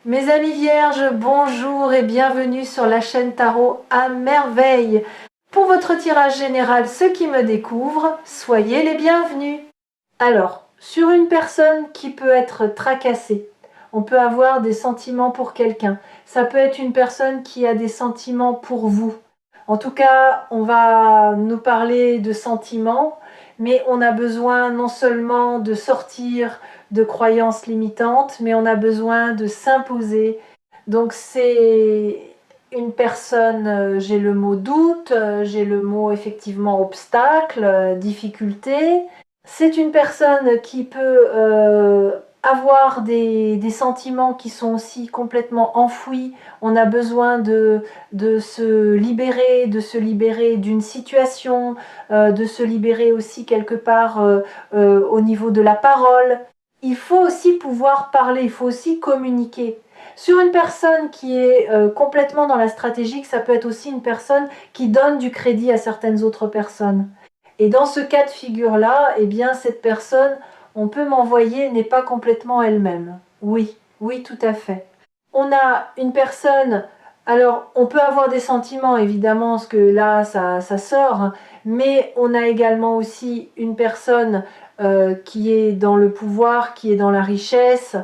Mes amis vierges, bonjour et bienvenue sur la chaîne Tarot à merveille. Pour votre tirage général, ceux qui me découvrent, soyez les bienvenus. Alors, sur une personne qui peut être tracassée, on peut avoir des sentiments pour quelqu'un. Ça peut être une personne qui a des sentiments pour vous. En tout cas, on va nous parler de sentiments, mais on a besoin non seulement de sortir de croyances limitantes, mais on a besoin de s'imposer. Donc c'est une personne, j'ai le mot doute, j'ai le mot effectivement obstacle, difficulté. C'est une personne qui peut avoir des sentiments qui sont aussi complètement enfouis. On a besoin de se libérer d'une situation, de se libérer aussi quelque part au niveau de la parole. Il faut aussi pouvoir parler, il faut aussi communiquer. Sur une personne qui est complètement dans la stratégique, ça peut être aussi une personne qui donne du crédit à certaines autres personnes. Et dans ce cas de figure-là, eh bien, cette personne, on peut m'envoyer, n'est pas complètement elle-même. Oui, oui, tout à fait. On a une personne, alors on peut avoir des sentiments évidemment, parce que là ça sort, hein, mais on a également aussi une personne qui est dans le pouvoir, qui est dans la richesse,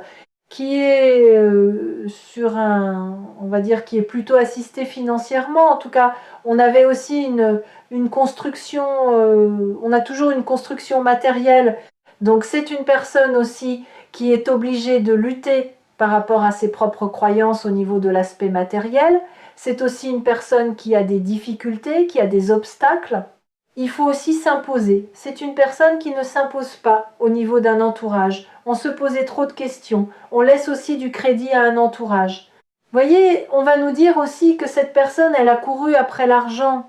qui est sur on va dire, qui est plutôt assisté financièrement. En tout cas, on avait aussi une construction, on a toujours une construction matérielle. Donc c'est une personne aussi qui est obligée de lutter par rapport à ses propres croyances au niveau de l'aspect matériel. C'est aussi une personne qui a des difficultés, qui a des obstacles. Il faut aussi s'imposer. C'est une personne qui ne s'impose pas au niveau d'un entourage. On se posait trop de questions. On laisse aussi du crédit à un entourage. Vous voyez, on va nous dire aussi que cette personne, elle a couru après l'argent.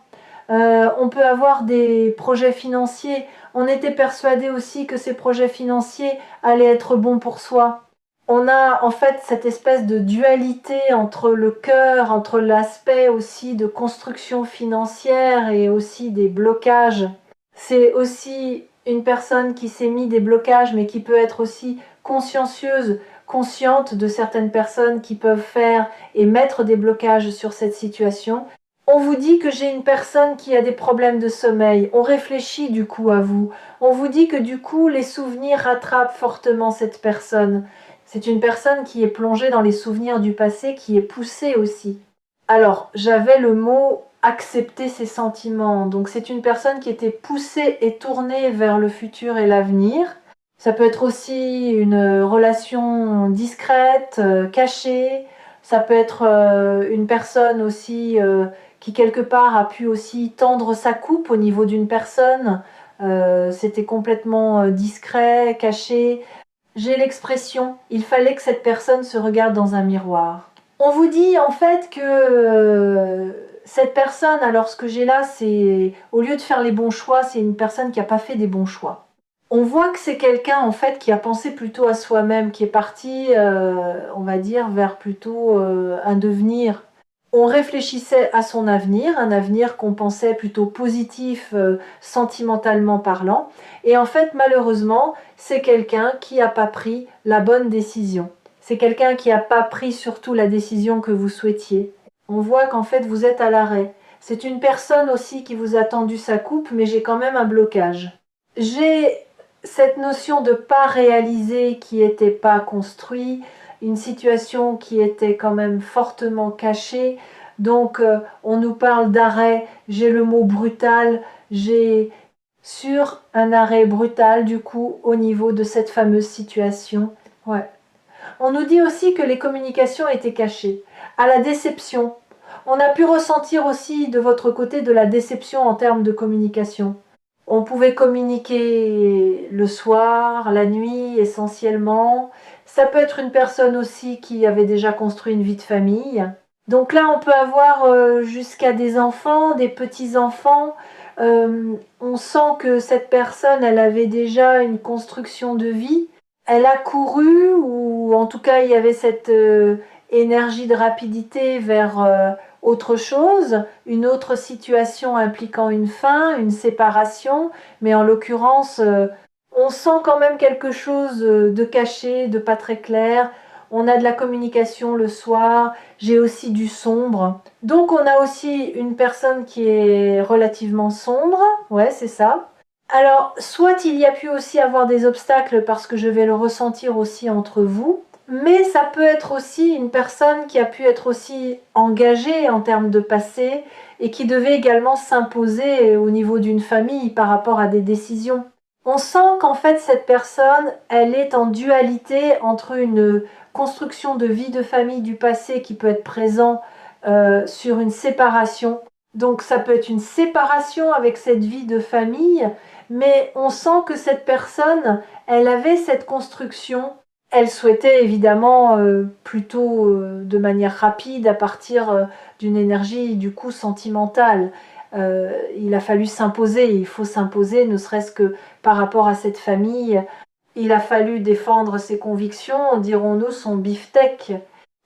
On peut avoir des projets financiers. On était persuadé aussi que ces projets financiers allaient être bons pour soi. On a en fait cette espèce de dualité entre le cœur, entre l'aspect aussi de construction financière et aussi des blocages. C'est aussi une personne qui s'est mis des blocages, mais qui peut être aussi consciencieuse, consciente de certaines personnes qui peuvent faire et mettre des blocages sur cette situation. On vous dit que j'ai une personne qui a des problèmes de sommeil. On réfléchit du coup à vous. On vous dit que du coup, les souvenirs rattrapent fortement cette personne. C'est une personne qui est plongée dans les souvenirs du passé, qui est poussée aussi. Alors, j'avais le mot accepter ses sentiments. Donc, c'est une personne qui était poussée et tournée vers le futur et l'avenir. Ça peut être aussi une relation discrète, cachée. Ça peut être une personne aussi qui quelque part a pu aussi tendre sa coupe au niveau d'une personne. C'était complètement discret, caché. J'ai l'expression, il fallait que cette personne se regarde dans un miroir. On vous dit en fait que cette personne, alors ce que j'ai là, c'est au lieu de faire les bons choix, c'est une personne qui n'a pas fait des bons choix. On voit que c'est quelqu'un en fait qui a pensé plutôt à soi-même, qui est parti, on va dire, vers plutôt un devenir. On réfléchissait à son avenir, un avenir qu'on pensait plutôt positif, sentimentalement parlant. Et en fait, malheureusement, c'est quelqu'un qui n'a pas pris la bonne décision. C'est quelqu'un qui n'a pas pris surtout la décision que vous souhaitiez. On voit qu'en fait, vous êtes à l'arrêt. C'est une personne aussi qui vous a tendu sa coupe, mais j'ai quand même un blocage. J'ai cette notion de pas réaliser qui n'était pas construit, une situation qui était quand même fortement cachée. Donc on nous parle d'arrêt, j'ai le mot brutal, j'ai sur un arrêt brutal du coup au niveau de cette fameuse situation. Ouais. On nous dit aussi que les communications étaient cachées. À la déception. On a pu ressentir aussi de votre côté de la déception en termes de communication. On pouvait communiquer le soir, la nuit essentiellement. Ça peut être une personne aussi qui avait déjà construit une vie de famille. Donc là, on peut avoir jusqu'à des enfants, des petits-enfants. On sent que cette personne, elle avait déjà une construction de vie. Elle a couru, ou en tout cas, il y avait cette énergie de rapidité vers autre chose, une autre situation impliquant une fin, une séparation, mais en l'occurrence, on sent quand même quelque chose de caché, de pas très clair. On a de la communication le soir, j'ai aussi du sombre. Donc on a aussi une personne qui est relativement sombre, ouais c'est ça. Alors soit il y a pu aussi avoir des obstacles parce que je vais le ressentir aussi entre vous, mais ça peut être aussi une personne qui a pu être aussi engagée en termes de passé et qui devait également s'imposer au niveau d'une famille par rapport à des décisions. On sent qu'en fait cette personne, elle est en dualité entre une construction de vie de famille du passé qui peut être présent sur une séparation. Donc ça peut être une séparation avec cette vie de famille, mais on sent que cette personne, elle avait cette construction. Elle souhaitait évidemment plutôt de manière rapide à partir d'une énergie du coup sentimentale. Il a fallu s'imposer, il faut s'imposer, ne serait-ce que par rapport à cette famille. Il a fallu défendre ses convictions, dirons-nous, son beefsteak.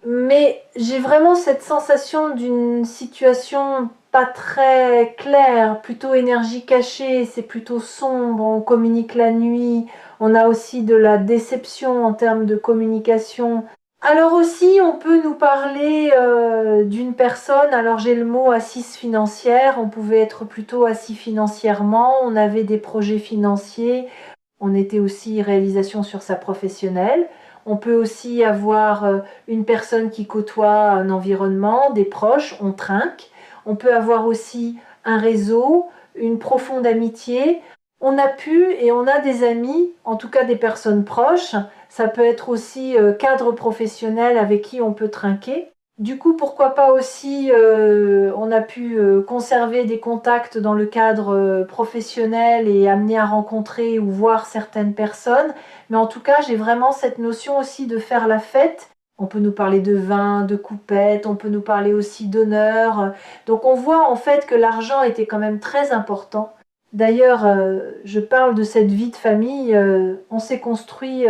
Mais j'ai vraiment cette sensation d'une situation pas très claire, plutôt énergie cachée, c'est plutôt sombre, on communique la nuit, on a aussi de la déception en termes de communication. Alors aussi, on peut nous parler d'une personne, alors j'ai le mot assise financière, on pouvait être plutôt assis financièrement, on avait des projets financiers, on était aussi réalisation sur sa professionnelle. On peut aussi avoir une personne qui côtoie un environnement, des proches, on trinque. On peut avoir aussi un réseau, une profonde amitié. On a pu et on a des amis, en tout cas des personnes proches. Ça peut être aussi cadre professionnel avec qui on peut trinquer. Du coup, pourquoi pas aussi, on a pu conserver des contacts dans le cadre professionnel et amener à rencontrer ou voir certaines personnes. Mais en tout cas, j'ai vraiment cette notion aussi de faire la fête. On peut nous parler de vin, de coupettes, on peut nous parler aussi d'honneur. Donc on voit en fait que l'argent était quand même très important. D'ailleurs, je parle de cette vie de famille. On s'est construit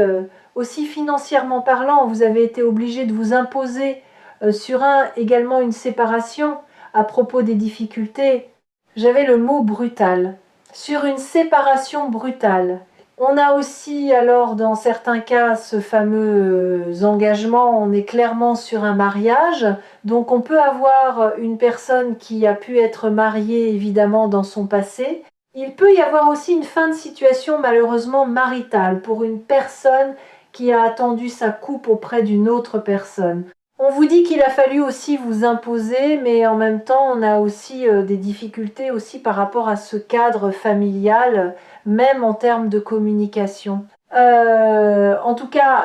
aussi financièrement parlant. Vous avez été obligé de vous imposer sur également une séparation à propos des difficultés. J'avais le mot brutal. Sur une séparation brutale. On a aussi alors dans certains cas ce fameux engagement, on est clairement sur un mariage, donc on peut avoir une personne qui a pu être mariée évidemment dans son passé. Il peut y avoir aussi une fin de situation malheureusement maritale pour une personne qui a attendu sa coupe auprès d'une autre personne. On vous dit qu'il a fallu aussi vous imposer, mais en même temps, on a aussi des difficultés aussi par rapport à ce cadre familial, même en termes de communication. En tout cas,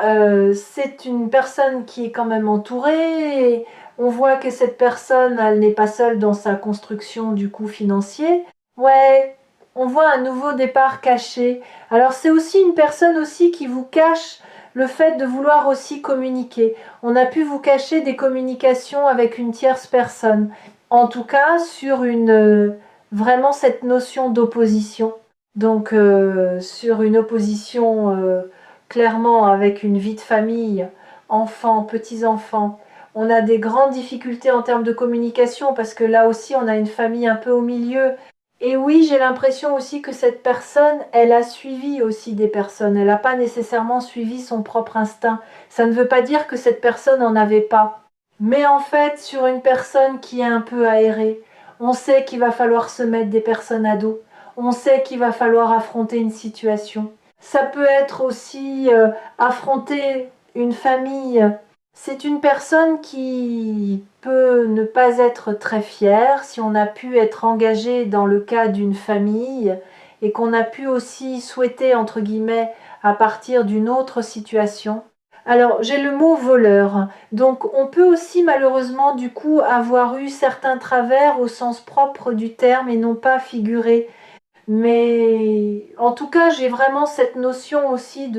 c'est une personne qui est quand même entourée. Et on voit que cette personne, elle n'est pas seule dans sa construction du coup financier. Ouais, on voit un nouveau départ caché. Alors c'est aussi une personne aussi qui vous cache le fait de vouloir aussi communiquer. On a pu vous cacher des communications avec une tierce personne. En tout cas, sur vraiment cette notion d'opposition. Donc, sur une opposition clairement avec une vie de famille, enfants, petits-enfants. On a des grandes difficultés en termes de communication parce que là aussi, on a une famille un peu au milieu. Et oui, j'ai l'impression aussi que cette personne, elle a suivi aussi des personnes. Elle n'a pas nécessairement suivi son propre instinct. Ça ne veut pas dire que cette personne n'en avait pas. Mais en fait, sur une personne qui est un peu aérée, on sait qu'il va falloir se mettre des personnes à dos. On sait qu'il va falloir affronter une situation. Ça peut être aussi affronter une famille. C'est une personne qui peut ne pas être très fière si on a pu être engagé dans le cas d'une famille et qu'on a pu aussi souhaiter, entre guillemets, à partir d'une autre situation. Alors, j'ai le mot voleur. Donc, on peut aussi malheureusement, du coup, avoir eu certains travers au sens propre du terme et non pas figuré. Mais en tout cas, j'ai vraiment cette notion aussi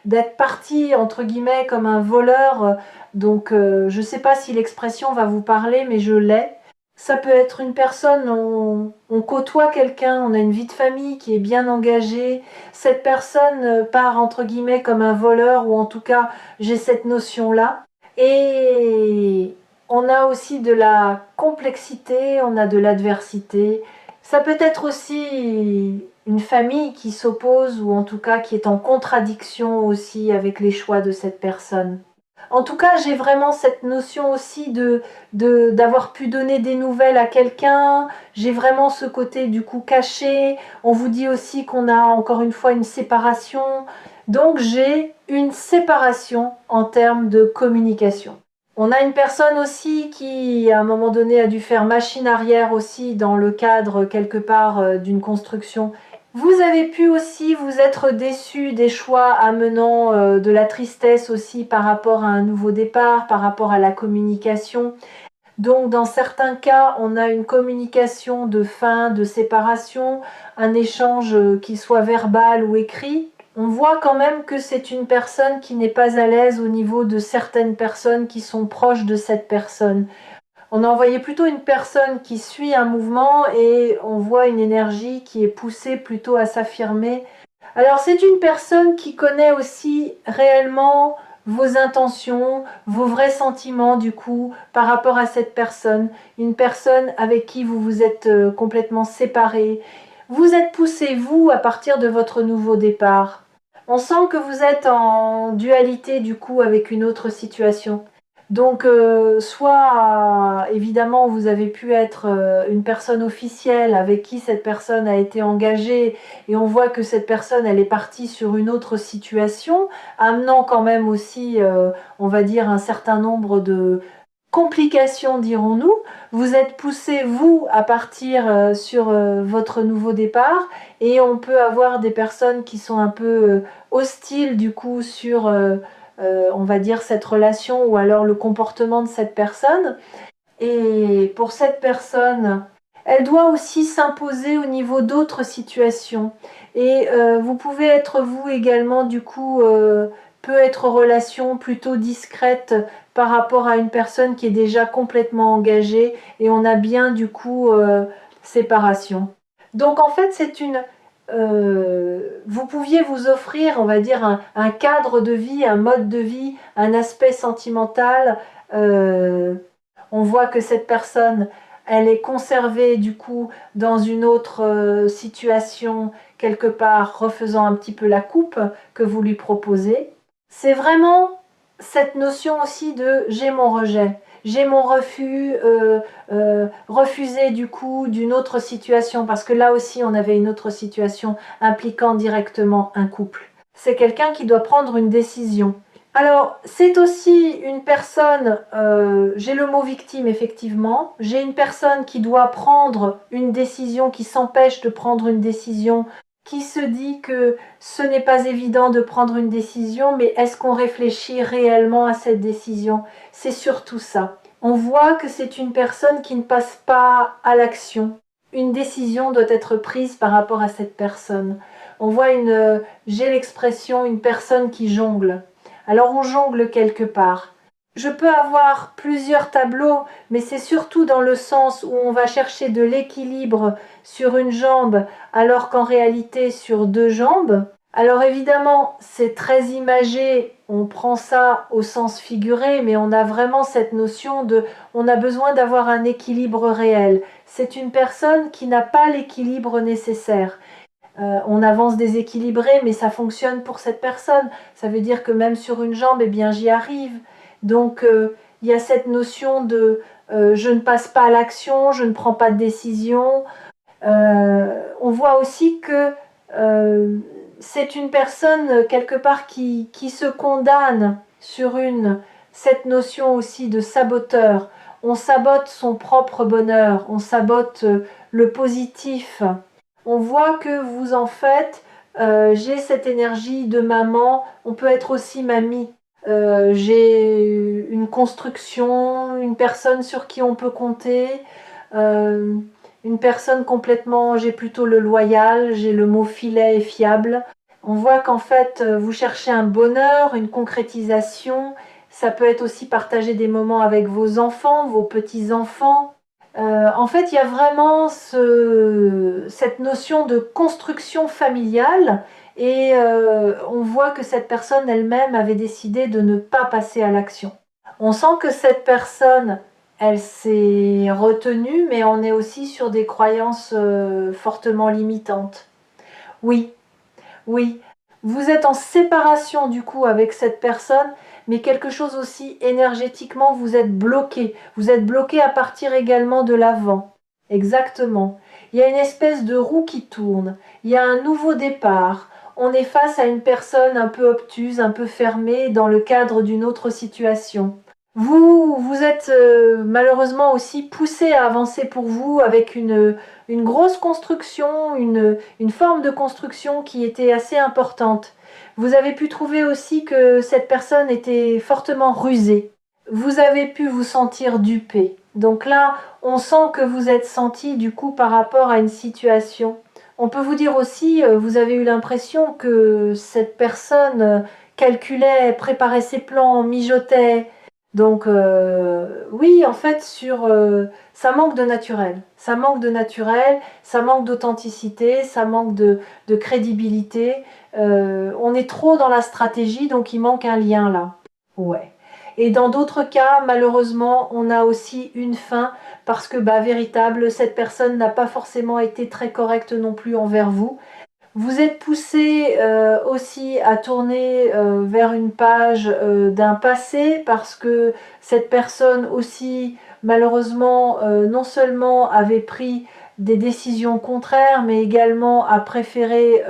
d'être parti, entre guillemets, comme un voleur. Donc, je ne sais pas si l'expression va vous parler, mais je l'ai. Ça peut être une personne, on côtoie quelqu'un, on a une vie de famille qui est bien engagée. Cette personne part, entre guillemets, comme un voleur, ou en tout cas, j'ai cette notion-là. Et on a aussi de la complexité, on a de l'adversité. Ça peut être aussi une famille qui s'oppose ou en tout cas qui est en contradiction aussi avec les choix de cette personne. En tout cas, j'ai vraiment cette notion aussi d'avoir pu donner des nouvelles à quelqu'un. J'ai vraiment ce côté du coup caché. On vous dit aussi qu'on a encore une fois une séparation. Donc j'ai une séparation en termes de communication. On a une personne aussi qui, à un moment donné, a dû faire machine arrière aussi dans le cadre quelque part d'une construction. Vous avez pu aussi vous être déçu des choix amenant de la tristesse aussi par rapport à un nouveau départ, par rapport à la communication. Donc dans certains cas, on a une communication de fin, de séparation, un échange qui soit verbal ou écrit. On voit quand même que c'est une personne qui n'est pas à l'aise au niveau de certaines personnes qui sont proches de cette personne. On a envoyé plutôt une personne qui suit un mouvement et on voit une énergie qui est poussée plutôt à s'affirmer. Alors c'est une personne qui connaît aussi réellement vos intentions, vos vrais sentiments du coup par rapport à cette personne. Une personne avec qui vous vous êtes complètement séparés. Vous êtes poussé, vous, à partir de votre nouveau départ. On sent que vous êtes en dualité du coup avec une autre situation. Donc, soit évidemment vous avez pu être une personne officielle avec qui cette personne a été engagée et on voit que cette personne elle est partie sur une autre situation, amenant quand même aussi, on va dire, un certain nombre de complications, dirons-nous. Vous êtes poussé, vous, à partir sur votre nouveau départ et on peut avoir des personnes qui sont un peu hostiles du coup sur on va dire, cette relation ou alors le comportement de cette personne. Et pour cette personne, elle doit aussi s'imposer au niveau d'autres situations. Et vous pouvez être vous également, du coup, peut être relation plutôt discrète par rapport à une personne qui est déjà complètement engagée et on a bien du coup séparation. Donc en fait c'est une vous pouviez vous offrir, on va dire, un cadre de vie, un mode de vie, un aspect sentimental. Euh, on voit que cette personne, elle est conservée du coup dans une autre situation, quelque part, refaisant un petit peu la coupe que vous lui proposez. C'est vraiment cette notion aussi de j'ai mon rejet. J'ai mon refus, refusé du coup d'une autre situation, parce que là aussi on avait une autre situation impliquant directement un couple. C'est quelqu'un qui doit prendre une décision. Alors, c'est aussi une personne, j'ai le mot victime effectivement, j'ai une personne qui doit prendre une décision, qui s'empêche de prendre une décision, qui se dit que ce n'est pas évident de prendre une décision, mais est-ce qu'on réfléchit réellement à cette décision? C'est surtout ça. On voit que c'est une personne qui ne passe pas à l'action. Une décision doit être prise par rapport à cette personne. On voit j'ai l'expression, une personne qui jongle. Alors on jongle quelque part. Je peux avoir plusieurs tableaux, mais c'est surtout dans le sens où on va chercher de l'équilibre sur une jambe, alors qu'en réalité sur deux jambes. Alors évidemment, c'est très imagé, on prend ça au sens figuré, mais on a vraiment cette notion de, on a besoin d'avoir un équilibre réel. C'est une personne qui n'a pas l'équilibre nécessaire. On avance déséquilibré, mais ça fonctionne pour cette personne. Ça veut dire que même sur une jambe, eh bien, j'y arrive. Donc, il y a cette notion de je ne passe pas à l'action, je ne prends pas de décision. On voit aussi que c'est une personne, quelque part, qui se condamne sur cette notion aussi de saboteur. On sabote son propre bonheur, on sabote le positif. On voit que vous en faites, j'ai cette énergie de maman, on peut être aussi mamie. J'ai une construction, une personne sur qui on peut compter, euh, une personne complètement, j'ai plutôt le loyal, j'ai le mot filet et fiable. On voit qu'en fait, vous cherchez un bonheur, une concrétisation. Ça peut être aussi partager des moments avec vos enfants, vos petits-enfants. En fait, il y a vraiment cette notion de construction familiale et on voit que cette personne elle-même avait décidé de ne pas passer à l'action. On sent que cette personne, elle s'est retenue, mais on est aussi sur des croyances fortement limitantes. Oui, oui, vous êtes en séparation du coup avec cette personne, mais quelque chose aussi énergétiquement, vous êtes bloqué. Vous êtes bloqué à partir également de l'avant. Exactement. Il y a une espèce de roue qui tourne. Il y a un nouveau départ. On est face à une personne un peu obtuse, un peu fermée dans le cadre d'une autre situation. Vous êtes malheureusement aussi poussé à avancer pour vous avec une grosse construction, une forme de construction qui était assez importante. Vous avez pu trouver aussi que cette personne était fortement rusée. Vous avez pu vous sentir dupé. Donc là, on sent que vous êtes senti du coup par rapport à une situation. On peut vous dire aussi, vous avez eu l'impression que cette personne calculait, préparait ses plans, mijotait. Donc oui, en fait, ça manque de naturel. Ça manque de naturel, ça manque d'authenticité, ça manque de crédibilité. On est trop dans la stratégie, donc il manque un lien là. Ouais. Et dans d'autres cas, malheureusement, on a aussi une fin parce que, véritable, cette personne n'a pas forcément été très correcte non plus envers vous. Vous êtes poussé aussi à tourner vers une page d'un passé parce que cette personne aussi, malheureusement, non seulement avait pris des décisions contraires, mais également a préféré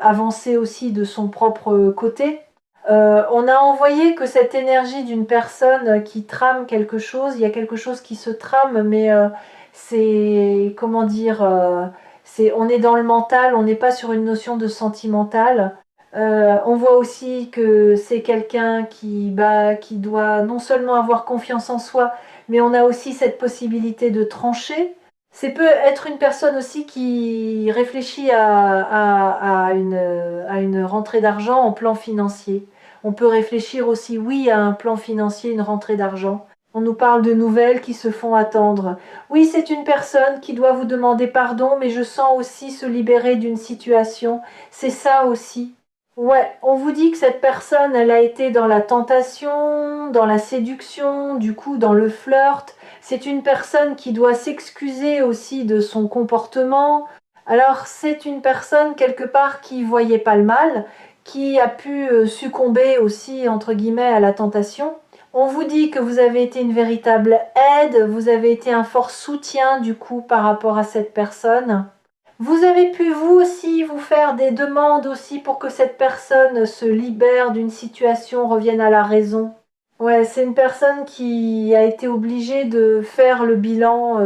avancer aussi de son propre côté. On a envoyé que cette énergie d'une personne qui trame quelque chose, il y a quelque chose qui se trame, mais c'est, comment dire, on est dans le mental, on n'est pas sur une notion de sentimental. On voit aussi que c'est quelqu'un qui doit non seulement avoir confiance en soi, mais on a aussi cette possibilité de trancher. C'est peut être une personne aussi qui réfléchit à une rentrée d'argent en plan financier. On peut réfléchir aussi, oui, à un plan financier, une rentrée d'argent. On nous parle de nouvelles qui se font attendre. Oui, c'est une personne qui doit vous demander pardon, mais je sens aussi se libérer d'une situation. C'est ça aussi. Ouais, on vous dit que cette personne, elle a été dans la tentation, dans la séduction, du coup dans le flirt. C'est une personne qui doit s'excuser aussi de son comportement. Alors c'est une personne quelque part qui voyait pas le mal, qui a pu succomber aussi entre guillemets à la tentation. On vous dit que vous avez été une véritable aide, vous avez été un fort soutien du coup par rapport à cette personne. Vous avez pu vous aussi vous faire des demandes aussi pour que cette personne se libère d'une situation, revienne à la raison. Ouais, c'est une personne qui a été obligée de faire le bilan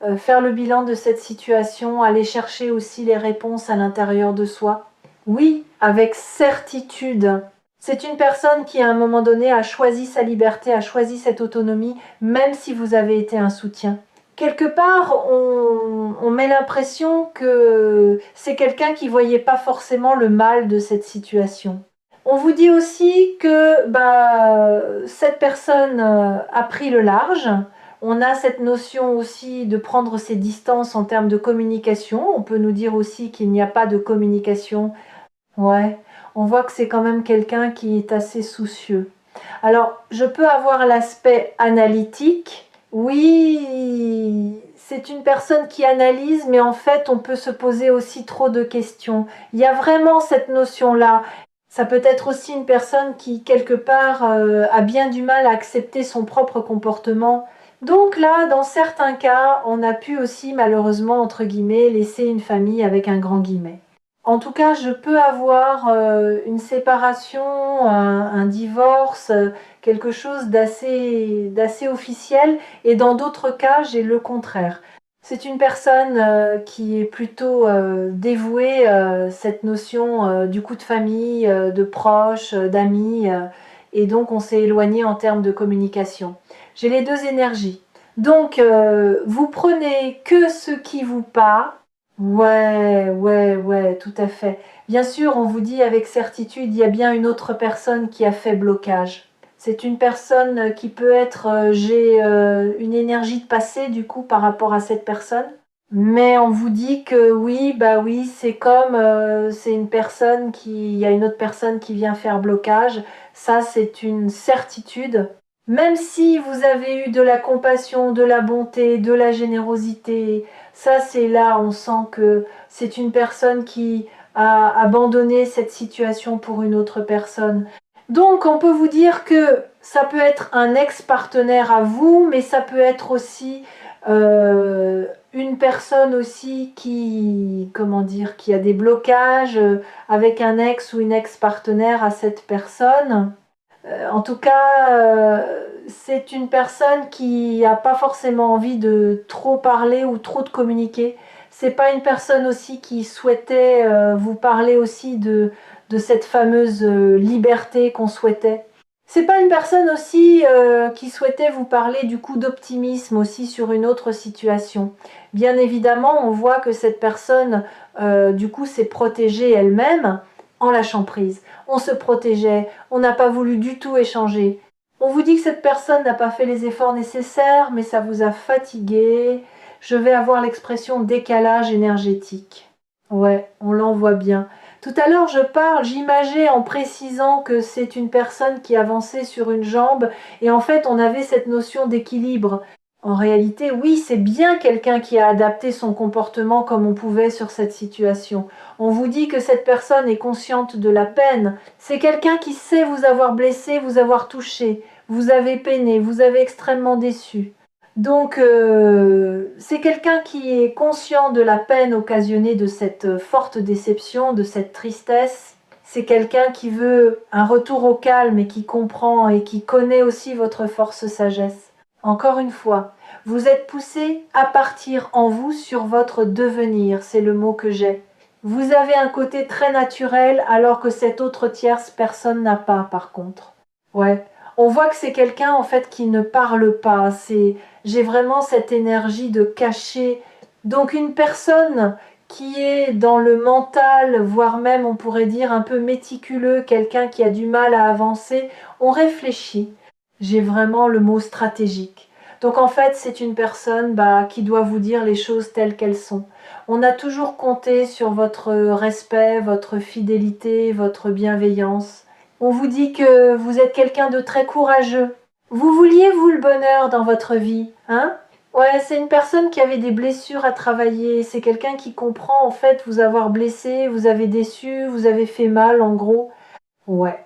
de cette situation, aller chercher aussi les réponses à l'intérieur de soi. Oui, avec certitude. C'est une personne qui, à un moment donné, a choisi sa liberté, a choisi cette autonomie, même si vous avez été un soutien. Quelque part, on met l'impression que c'est quelqu'un qui voyait pas forcément le mal de cette situation. On vous dit aussi que cette personne a pris le large. On a cette notion aussi de prendre ses distances en termes de communication. On peut nous dire aussi qu'il n'y a pas de communication. Ouais, on voit que c'est quand même quelqu'un qui est assez soucieux. Alors, je peux avoir l'aspect analytique. Oui, c'est une personne qui analyse, mais en fait, on peut se poser aussi trop de questions. Il y a vraiment cette notion-là. Ça peut être aussi une personne qui, quelque part, a bien du mal à accepter son propre comportement. Donc là, dans certains cas, on a pu aussi, malheureusement, entre guillemets, laisser une famille avec un grand guillemet. En tout cas, je peux avoir une séparation, un divorce, quelque chose d'assez officiel. Et dans d'autres cas, j'ai le contraire. C'est une personne qui est plutôt dévouée, cette notion du coup de famille, de proches, d'amis. Et donc, on s'est éloigné en termes de communication. J'ai les deux énergies. Donc, vous prenez que ce qui vous parle. Ouais, ouais, ouais, tout à fait. Bien sûr, on vous dit avec certitude, il y a bien une autre personne qui a fait blocage. C'est une personne qui peut être, j'ai une énergie de passé du coup par rapport à cette personne. Mais on vous dit que oui, bah oui, c'est comme c'est une personne il y a une autre personne qui vient faire blocage. Ça, c'est une certitude. Même si vous avez eu de la compassion, de la bonté, de la générosité, ça c'est là, on sent que c'est une personne qui a abandonné cette situation pour une autre personne. Donc on peut vous dire que ça peut être un ex-partenaire à vous, mais ça peut être aussi une personne aussi qui, comment dire, qui a des blocages avec un ex ou une ex-partenaire à cette personne. En tout cas, c'est une personne qui n'a pas forcément envie de trop parler ou trop de communiquer. C'est pas une personne aussi qui souhaitait vous parler aussi de cette fameuse liberté qu'on souhaitait. C'est pas une personne aussi qui souhaitait vous parler du coup d'optimisme aussi sur une autre situation. Bien évidemment, on voit que cette personne du coup s'est protégée elle-même en lâchant prise. On se protégeait, on n'a pas voulu du tout échanger. On vous dit que cette personne n'a pas fait les efforts nécessaires, mais ça vous a fatigué. Je vais avoir l'expression décalage énergétique. Ouais, on l'envoie bien. Tout à l'heure, j'imageais en précisant que c'est une personne qui avançait sur une jambe et en fait, on avait cette notion d'équilibre. En réalité, oui, c'est bien quelqu'un qui a adapté son comportement comme on pouvait sur cette situation. On vous dit que cette personne est consciente de la peine. C'est quelqu'un qui sait vous avoir blessé, vous avoir touché, vous avez peiné, vous avez extrêmement déçu. Donc, c'est quelqu'un qui est conscient de la peine occasionnée de cette forte déception, de cette tristesse. C'est quelqu'un qui veut un retour au calme et qui comprend et qui connaît aussi votre force sagesse. Encore une fois, vous êtes poussé à partir en vous sur votre devenir, c'est le mot que j'ai. Vous avez un côté très naturel alors que cette autre tierce personne n'a pas par contre. Ouais, on voit que c'est quelqu'un en fait qui ne parle pas, j'ai vraiment cette énergie de cacher. Donc une personne qui est dans le mental, voire même on pourrait dire un peu méticuleux, quelqu'un qui a du mal à avancer, on réfléchit. J'ai vraiment le mot stratégique. Donc en fait c'est une personne qui doit vous dire les choses telles qu'elles sont. On a toujours compté sur votre respect, votre fidélité, votre bienveillance. On vous dit que vous êtes quelqu'un de très courageux. Vous vouliez, vous, le bonheur dans votre vie, hein? Ouais, c'est une personne qui avait des blessures à travailler. C'est quelqu'un qui comprend, en fait, vous avoir blessé, vous avez déçu, vous avez fait mal, en gros. Ouais.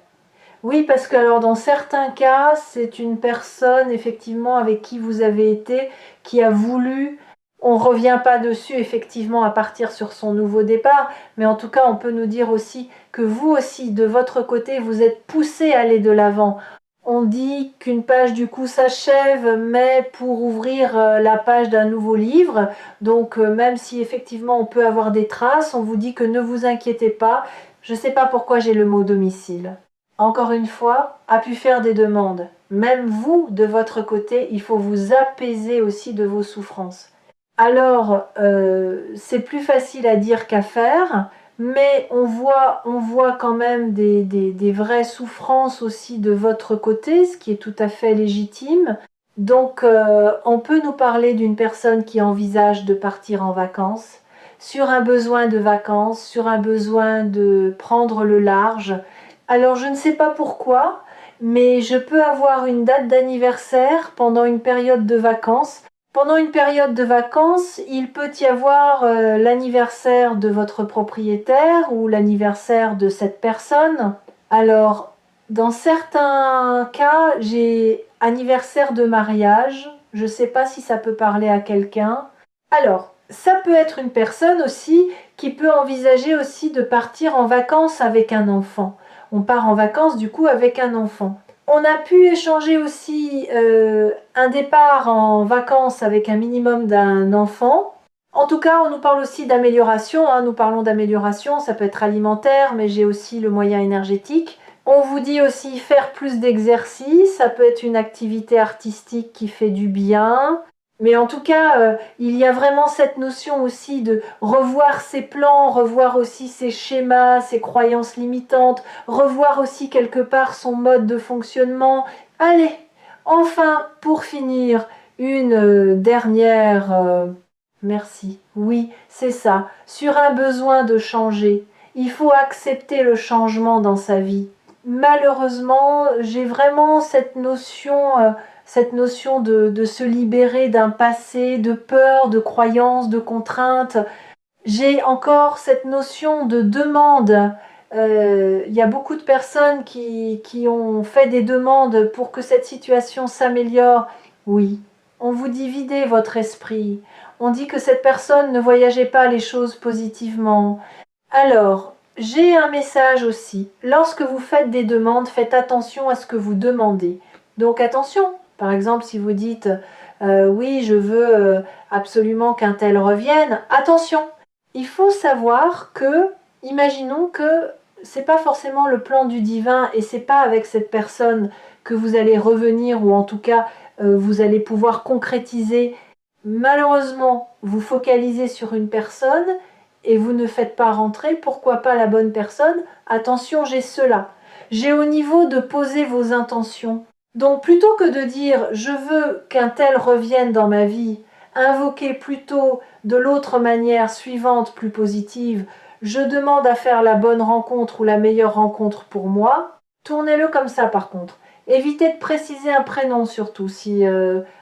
Oui, parce que alors dans certains cas, c'est une personne effectivement avec qui vous avez été, qui a voulu. On ne revient pas dessus effectivement à partir sur son nouveau départ, mais en tout cas, on peut nous dire aussi que vous aussi, de votre côté, vous êtes poussé à aller de l'avant. On dit qu'une page du coup s'achève, mais pour ouvrir la page d'un nouveau livre. Donc même si effectivement on peut avoir des traces, on vous dit que ne vous inquiétez pas. Je ne sais pas pourquoi j'ai le mot domicile. Encore une fois, a pu faire des demandes. Même vous, de votre côté, il faut vous apaiser aussi de vos souffrances. Alors, c'est plus facile à dire qu'à faire, mais on voit quand même des vraies souffrances aussi de votre côté, ce qui est tout à fait légitime. Donc, on peut nous parler d'une personne qui envisage de partir en vacances, sur un besoin de vacances, sur un besoin de prendre le large. Alors, je ne sais pas pourquoi, mais je peux avoir une date d'anniversaire pendant une période de vacances. Pendant une période de vacances, il peut y avoir l'anniversaire de votre propriétaire ou l'anniversaire de cette personne. Alors, dans certains cas, j'ai anniversaire de mariage. Je ne sais pas si ça peut parler à quelqu'un. Alors, ça peut être une personne aussi qui peut envisager aussi de partir en vacances avec un enfant. On part en vacances du coup avec un enfant. On a pu échanger aussi un départ en vacances avec un minimum d'un enfant. En tout cas, on nous parle aussi d'amélioration. Nous parlons d'amélioration, ça peut être alimentaire, mais j'ai aussi le moyen énergétique. On vous dit aussi faire plus d'exercice, ça peut être une activité artistique qui fait du bien. Mais en tout cas, il y a vraiment cette notion aussi de revoir ses plans, revoir aussi ses schémas, ses croyances limitantes, revoir aussi quelque part son mode de fonctionnement. Allez, enfin, pour finir, une dernière... merci. Oui, c'est ça. Sur un besoin de changer. Il faut accepter le changement dans sa vie. Malheureusement, j'ai vraiment cette notion de se libérer d'un passé, de peur, de croyances, de contraintes. J'ai encore cette notion de demande. Il y a beaucoup de personnes qui ont fait des demandes pour que cette situation s'améliore. Oui, on vous dit videz votre esprit. On dit que cette personne ne voyageait pas les choses positivement. Alors, j'ai un message aussi. Lorsque vous faites des demandes, faites attention à ce que vous demandez. Donc attention, par exemple, si vous dites oui, je veux absolument qu'un tel revienne, attention. Il faut savoir que, imaginons que c'est pas forcément le plan du divin et c'est pas avec cette personne que vous allez revenir ou en tout cas vous allez pouvoir concrétiser. Malheureusement, vous focalisez sur une personne et vous ne faites pas rentrer, pourquoi pas la bonne personne? Attention, j'ai cela. J'ai au niveau de poser vos intentions. Donc plutôt que de dire je veux qu'un tel revienne dans ma vie, invoquez plutôt de l'autre manière suivante, plus positive, je demande à faire la bonne rencontre ou la meilleure rencontre pour moi. Tournez-le comme ça par contre. Évitez de préciser un prénom surtout si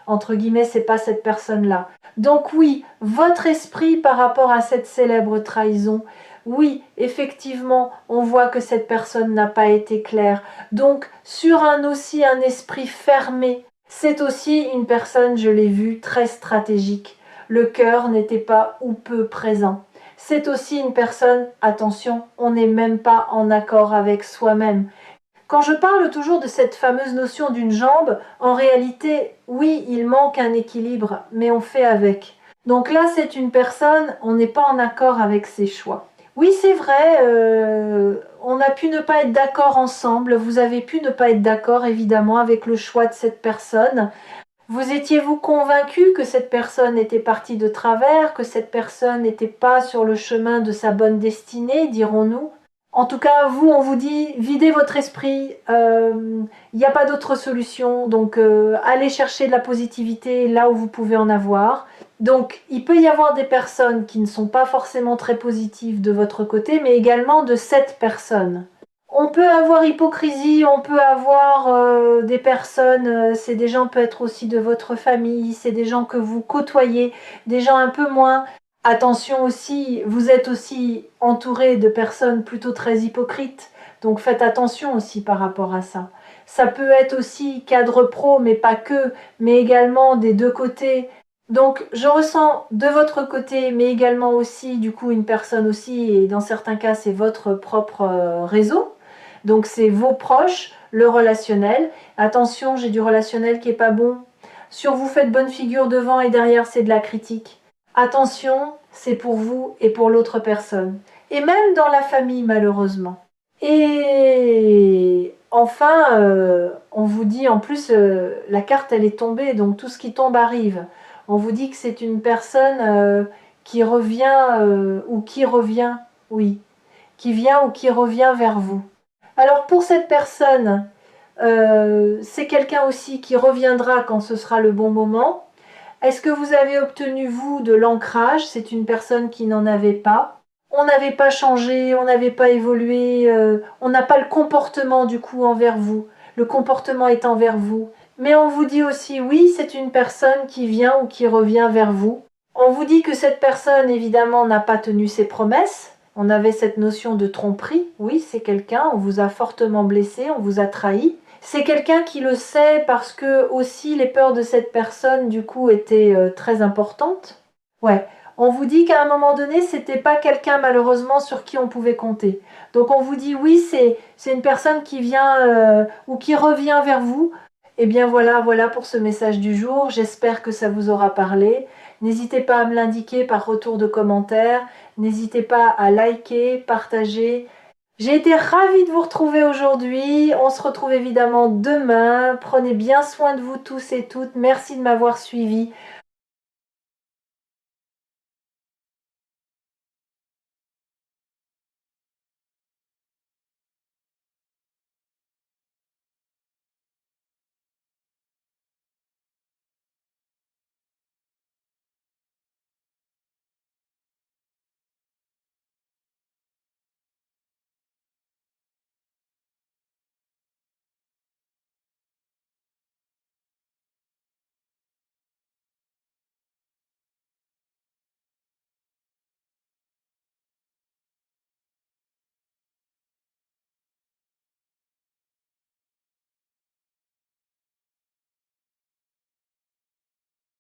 entre guillemets c'est pas cette personne-là. Donc oui, votre esprit par rapport à cette célèbre trahison, oui, effectivement, on voit que cette personne n'a pas été claire. Donc sur aussi un esprit fermé, c'est aussi une personne, je l'ai vu, très stratégique. Le cœur n'était pas ou peu présent. C'est aussi une personne, attention, on n'est même pas en accord avec soi-même. Quand je parle toujours de cette fameuse notion d'une jambe, en réalité, oui, il manque un équilibre, mais on fait avec. Donc là, c'est une personne, on n'est pas en accord avec ses choix. Oui, c'est vrai, on a pu ne pas être d'accord ensemble, vous avez pu ne pas être d'accord évidemment avec le choix de cette personne. Vous étiez-vous convaincu que cette personne était partie de travers, que cette personne n'était pas sur le chemin de sa bonne destinée, dirons-nous? En tout cas, vous, on vous dit, videz votre esprit, il n'y a pas d'autre solution, donc allez chercher de la positivité là où vous pouvez en avoir. Donc, il peut y avoir des personnes qui ne sont pas forcément très positives de votre côté, mais également de cette personne. On peut avoir hypocrisie, on peut avoir des personnes, c'est des gens peut-être aussi de votre famille, c'est des gens que vous côtoyez, des gens un peu moins. Attention aussi, vous êtes aussi entouré de personnes plutôt très hypocrites, donc faites attention aussi par rapport à ça. Ça peut être aussi cadre pro, mais pas que, mais également des deux côtés. Donc je ressens de votre côté, mais également aussi du coup une personne aussi, et dans certains cas c'est votre propre réseau. Donc c'est vos proches, le relationnel. Attention, j'ai du relationnel qui est pas bon. Sur vous faites bonne figure devant et derrière c'est de la critique. Attention, c'est pour vous et pour l'autre personne. Et même dans la famille malheureusement. Et enfin, on vous dit en plus, la carte elle est tombée, donc tout ce qui tombe arrive. On vous dit que c'est une personne qui revient ou qui revient, oui, qui vient ou qui revient vers vous. Alors pour cette personne, c'est quelqu'un aussi qui reviendra quand ce sera le bon moment. Est-ce que vous avez obtenu, vous, de l'ancrage? C'est une personne qui n'en avait pas. On n'avait pas changé, on n'avait pas évolué, on n'a pas le comportement du coup envers vous. Le comportement est envers vous. Mais on vous dit aussi, oui, c'est une personne qui vient ou qui revient vers vous. On vous dit que cette personne, évidemment, n'a pas tenu ses promesses. On avait cette notion de tromperie. Oui, c'est quelqu'un, on vous a fortement blessé, on vous a trahi. C'est quelqu'un qui le sait parce que aussi les peurs de cette personne du coup étaient très importantes. Ouais, on vous dit qu'à un moment donné, c'était pas quelqu'un malheureusement sur qui on pouvait compter. Donc on vous dit oui, c'est une personne qui vient ou qui revient vers vous. Eh bien voilà pour ce message du jour. J'espère que ça vous aura parlé. N'hésitez pas à me l'indiquer par retour de commentaire. N'hésitez pas à liker, partager. J'ai été ravie de vous retrouver aujourd'hui. On se retrouve évidemment demain. Prenez bien soin de vous tous et toutes. Merci de m'avoir suivi.